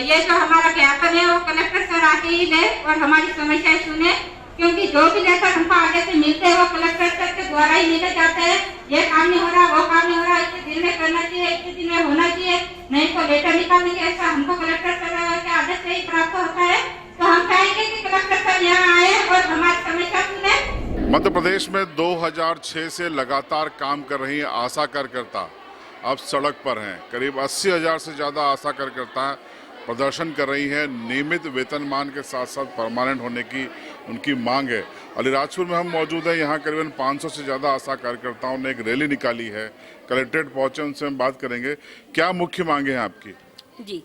ये जो हमारा ज्ञापन है वो कलेक्टर सर आके ही ले और हमारी समस्याएं सुने, क्योंकि जो भी लेकर हमको आगे से मिलते हैं वो कलेक्टर सर के द्वारा ही मिले जाते हैं। ये काम नहीं हो रहा, वो काम नहीं हो रहा, इतने दिन में करना चाहिए, इतने दिन में होना चाहिए, नहीं तो लेटर निकालेंगे, ऐसा हमको कलेक्टर सर के आदेश से ही प्राप्त होता है। तो हम चाहेंगे कि कलेक्टर सर यहाँ आए और हमारी समस्या सुने। मध्य प्रदेश में 2006 से लगातार काम कर रही आशा कार्यकर्ता अब सड़क पर हैं। करीब 80,000 से ज़्यादा आशा कार्यकर्ता प्रदर्शन कर रही हैं। नियमित वेतनमान के साथ साथ परमानेंट होने की उनकी मांग है। अलीराजपुर में हम मौजूद हैं। यहाँ करीबन 500 से ज़्यादा आशा कार्यकर्ताओं ने एक रैली निकाली है। कलेक्ट्रेट पहुँचे, उनसे हम बात करेंगे। क्या मुख्य मांगे हैं आपकी? जी,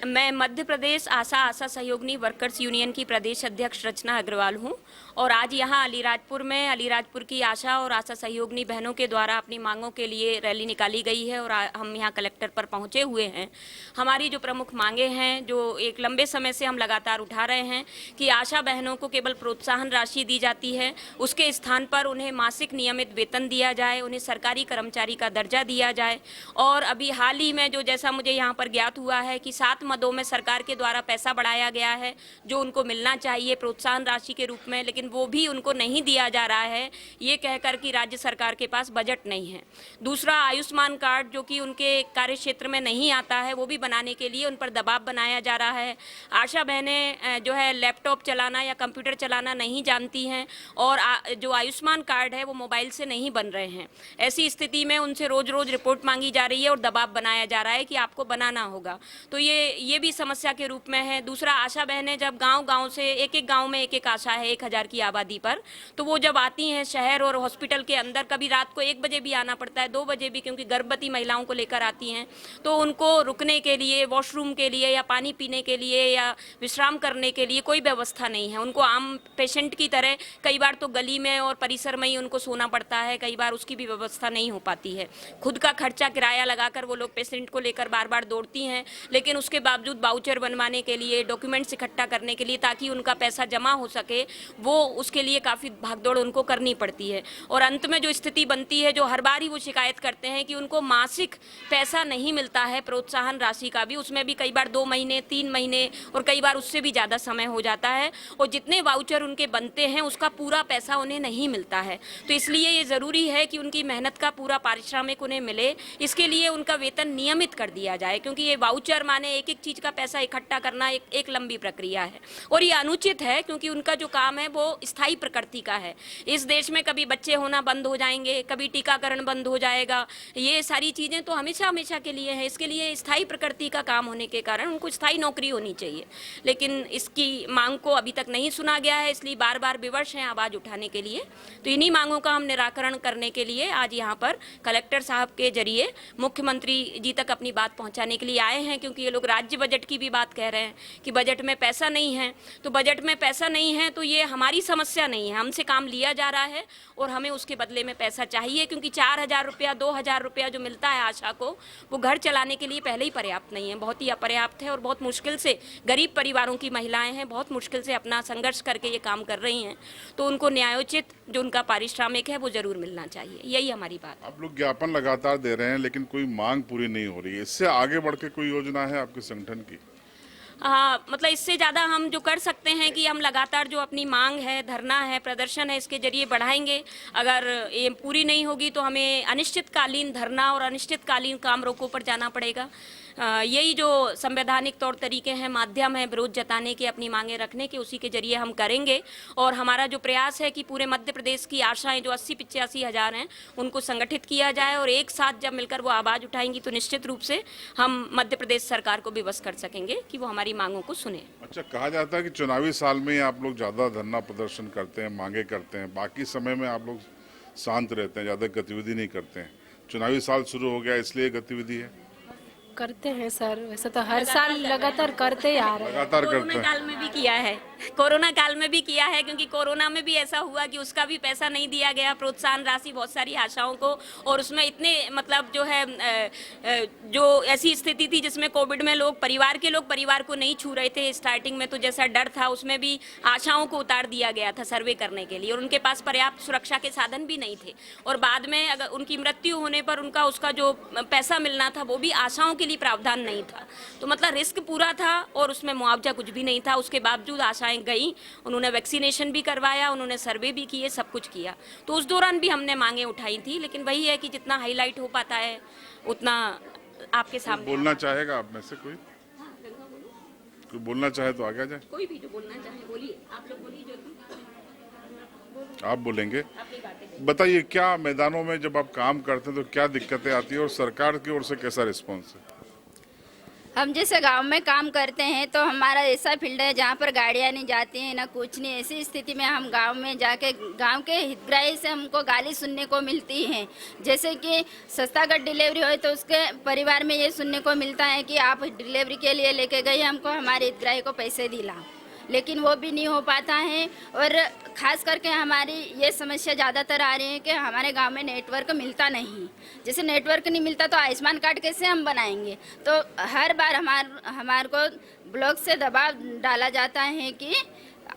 मैं मध्य प्रदेश आशा सहयोगिनी वर्कर्स यूनियन की प्रदेश अध्यक्ष रचना अग्रवाल हूं और आज यहां अलीराजपुर में अलीराजपुर की आशा और आशा सहयोगिनी बहनों के द्वारा अपनी मांगों के लिए रैली निकाली गई है और हम यहां कलेक्टर पर पहुंचे हुए हैं। हमारी जो प्रमुख मांगे हैं, जो एक लंबे समय से हम लगातार उठा रहे हैं कि आशा बहनों को केवल प्रोत्साहन राशि दी जाती है, उसके स्थान पर उन्हें मासिक नियमित वेतन दिया जाए, उन्हें सरकारी कर्मचारी का दर्जा दिया जाए। और अभी हाल ही में जो जैसा मुझे यहाँ पर ज्ञात हुआ है कि 7 मदों में सरकार के द्वारा पैसा बढ़ाया गया है जो उनको मिलना चाहिए प्रोत्साहन राशि के रूप में, लेकिन वो भी उनको नहीं दिया जा रहा है, ये कहकर कि राज्य सरकार के पास बजट नहीं है। दूसरा, आयुष्मान कार्ड जो कि उनके कार्य क्षेत्र में नहीं आता है, वो भी बनाने के लिए उन पर दबाव बनाया जा रहा है। आशा बहनें जो है लैपटॉप चलाना या कंप्यूटर चलाना नहीं जानती हैं और जो आयुष्मान कार्ड है वो मोबाइल से नहीं बन रहे हैं। ऐसी स्थिति में उनसे रोज रोज रिपोर्ट मांगी जा रही है और दबाव बनाया जा रहा है कि आपको बनाना होगा। तो ये भी समस्या के रूप में है। दूसरा, आशा बहनें जब गांव से एक गांव में एक आशा है 1000 की आबादी पर, तो वो जब आती हैं शहर और हॉस्पिटल के अंदर, कभी रात को 1 बजे भी आना पड़ता है, 2 बजे भी, क्योंकि गर्भवती महिलाओं को लेकर आती हैं, तो उनको रुकने के लिए, वॉशरूम के लिए या पानी पीने के लिए या विश्राम करने के लिए कोई व्यवस्था नहीं है। उनको आम पेशेंट की तरह कई बार तो गली में और परिसर में ही उनको सोना पड़ता है, कई बार उसकी भी व्यवस्था नहीं हो पाती है। खुद का खर्चा किराया लगाकर वो लोग पेशेंट को लेकर बार बार दौड़ती हैं, लेकिन उसके बावजूद वाउचर बनवाने के लिए, डॉक्यूमेंट्स इकट्ठा करने के लिए ताकि उनका पैसा जमा हो सके, वो उसके लिए काफ़ी भागदौड़ उनको करनी पड़ती है। और अंत में जो स्थिति बनती है, जो हर बार ही वो शिकायत करते हैं कि उनको मासिक पैसा नहीं मिलता है प्रोत्साहन राशि का भी, उसमें भी कई बार 2 महीने 3 महीने और कई बार उससे भी ज़्यादा समय हो जाता है और जितने वाउचर उनके बनते हैं उसका पूरा पैसा उन्हें नहीं मिलता है। तो इसलिए ये ज़रूरी है कि उनकी मेहनत का पूरा पारिश्रमिक उन्हें मिले। इसके लिए उनका वेतन नियमित कर दिया जाए, क्योंकि ये वाउचर माने एक चीज़ का पैसा इकट्ठा करना एक लंबी प्रक्रिया है और ये अनुचित है, क्योंकि उनका जो काम है वो स्थायी प्रकृति का है। इस देश में कभी बच्चे होना बंद हो जाएंगे, कभी टीकाकरण बंद हो जाएगा, ये सारी चीज़ें तो हमेशा हमेशा के लिए है। इसके लिए स्थायी प्रकृति का काम होने के कारण उनको स्थायी नौकरी होनी चाहिए, लेकिन इसकी मांग को अभी तक नहीं सुना गया है, इसलिए बार बार विवश हैं आवाज़ उठाने के लिए। तो इन्हीं मांगों का हम निराकरण करने के लिए आज यहाँ पर कलेक्टर साहब के जरिए मुख्यमंत्री जी तक अपनी बात पहुँचाने के लिए आए हैं, क्योंकि ये लोग राज्य बजट की भी बात कह रहे हैं कि बजट में पैसा नहीं है। तो बजट में पैसा नहीं है तो ये हमारी समस्या नहीं है, हमसे काम लिया जा रहा है और हमें उसके बदले में पैसा चाहिए, क्योंकि 4000 रुपया 2000 रुपया जो मिलता है आशा को, वो घर चलाने के लिए पहले ही पर्याप्त नहीं है, बहुत ही अपर्याप्त है और बहुत मुश्किल से गरीब परिवारों की महिलाएं हैं, बहुत मुश्किल से अपना संघर्ष करके ये काम कर रही हैं। तो उनको न्यायोचित जो उनका पारिश्रमिक है वो जरूर मिलना चाहिए, यही हमारी बात। आप लोग ज्ञापन लगातार दे रहे हैं लेकिन कोई मांग पूरी नहीं हो रही है। इससे आगे बढ़ के कोई योजना है आपके संगठन की? मतलब इससे ज़्यादा हम जो कर सकते हैं कि हम लगातार जो अपनी मांग है, धरना है, प्रदर्शन है, इसके जरिए बढ़ाएंगे। अगर ये पूरी नहीं होगी तो हमें अनिश्चितकालीन धरना और अनिश्चितकालीन काम रोको पर जाना पड़ेगा। यही जो संवैधानिक तौर तरीके हैं, माध्यम है विरोध जताने के, अपनी मांगे रखने के, उसी के जरिए हम करेंगे। और हमारा जो प्रयास है कि पूरे मध्य प्रदेश की आशाएं जो 80-85 हज़ार हैं उनको संगठित किया जाए और एक साथ जब मिलकर वो आवाज़ उठाएंगी तो निश्चित रूप से हम मध्य प्रदेश सरकार को विवश कर सकेंगे कि वो हमारी मांगों को सुने। अच्छा, कहा जाता है कि चुनावी साल में आप लोग ज़्यादा धरना प्रदर्शन करते हैं, मांगे करते हैं, बाकी समय में आप लोग शांत रहते हैं, ज़्यादा गतिविधि नहीं करते हैं। चुनावी साल शुरू हो गया इसलिए गतिविधि है? करते हैं सर, वैसे तो हर साल लगातार करते आ रहे हैं। लगातार करते कोरोना हैं। काल में भी किया है, कोरोना काल में भी किया है, क्योंकि कोरोना में भी ऐसा हुआ कि उसका भी पैसा नहीं दिया गया, प्रोत्साहन राशि बहुत सारी आशाओं को, और उसमें इतने मतलब जो है जो ऐसी स्थिति थी जिसमें कोविड में लोग परिवार को नहीं छू रहे थे। स्टार्टिंग में तो जैसा डर था उसमें भी आशाओं को उतार दिया गया था सर्वे करने के लिए और उनके पास पर्याप्त सुरक्षा के साधन भी नहीं थे। और बाद में अगर उनकी मृत्यु होने पर उनका उसका जो पैसा मिलना था वो भी आशाओं के लिए प्रावधान नहीं था। तो मतलब रिस्क पूरा था और उसमें मुआवजा कुछ भी नहीं था। उसके बावजूद आशाएं गई, उन्होंने वैक्सीनेशन भी करवाया, उन्होंने सर्वे भी किए, सब कुछ किया। तो उस दौरान भी हमने मांगे उठाई थी, लेकिन वही है कि जितना हाईलाइट हो पाता है उतना आपके सामने। बोलना चाहेगा आप में से कोई बोलना चाहे तो आगे आ जाए। कोई भी जो बोलना चाहे बोलिए, आप लोग बोलिए जो आप बोलेंगे। अपनी बातें। बताइए, क्या मैदानों में जब आप काम करते हैं तो क्या दिक्कतें आती है और सरकार की ओर से कैसा रिस्पॉन्स है? हम जैसे गांव में काम करते हैं तो हमारा ऐसा फील्ड है जहाँ पर गाड़ियाँ नहीं जाती हैं ना कुछ नहीं। ऐसी स्थिति में हम गांव में जाके गांव के हितग्राही से हमको गाली सुनने को मिलती है। जैसे कि सस्तागढ़ डिलीवरी हो तो उसके परिवार में ये सुनने को मिलता है कि आप डिलीवरी के लिए लेके गए, हमको हमारे हितग्राही को पैसे दिलाओ, लेकिन वो भी नहीं हो पाता है। और ख़ास करके हमारी ये समस्या ज़्यादातर आ रही है कि हमारे गांव में नेटवर्क मिलता नहीं। जैसे नेटवर्क नहीं मिलता तो आयुष्मान कार्ड कैसे हम बनाएंगे? तो हर बार हमारे को ब्लॉक से दबाव डाला जाता है कि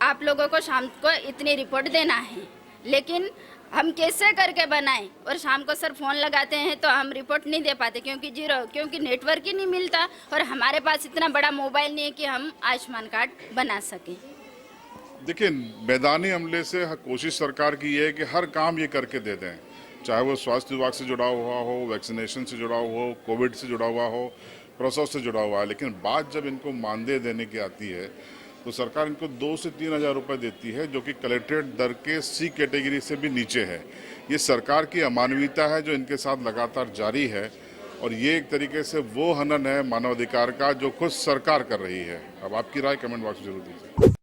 आप लोगों को शाम को इतनी रिपोर्ट देना है, लेकिन हम कैसे करके बनाएं? और शाम को सर फ़ोन लगाते हैं तो हम रिपोर्ट नहीं दे पाते क्योंकि नेटवर्क ही नहीं मिलता और हमारे पास इतना बड़ा मोबाइल नहीं है कि हम आयुष्मान कार्ड बना सकें। देखिए, मैदानी अमले से कोशिश सरकार की ये है कि हर काम ये करके दे दें, चाहे वो स्वास्थ्य विभाग से जुड़ा हुआ हो, वैक्सीनेशन से जुड़ा हुआ हो, कोविड से जुड़ा हुआ हो, प्रसव से जुड़ा हुआ है। लेकिन बात जब इनको मानदेय देने की आती है तो सरकार इनको 2 से 3 हज़ार रुपये देती है, जो कि कलेक्ट्रेट दर के C कैटेगरी से भी नीचे है। ये सरकार की अमानवीयता है जो इनके साथ लगातार जारी है, और ये एक तरीके से वो हनन है मानवाधिकार का जो खुद सरकार कर रही है। अब आपकी राय कमेंट बॉक्स में जरूर दीजिए।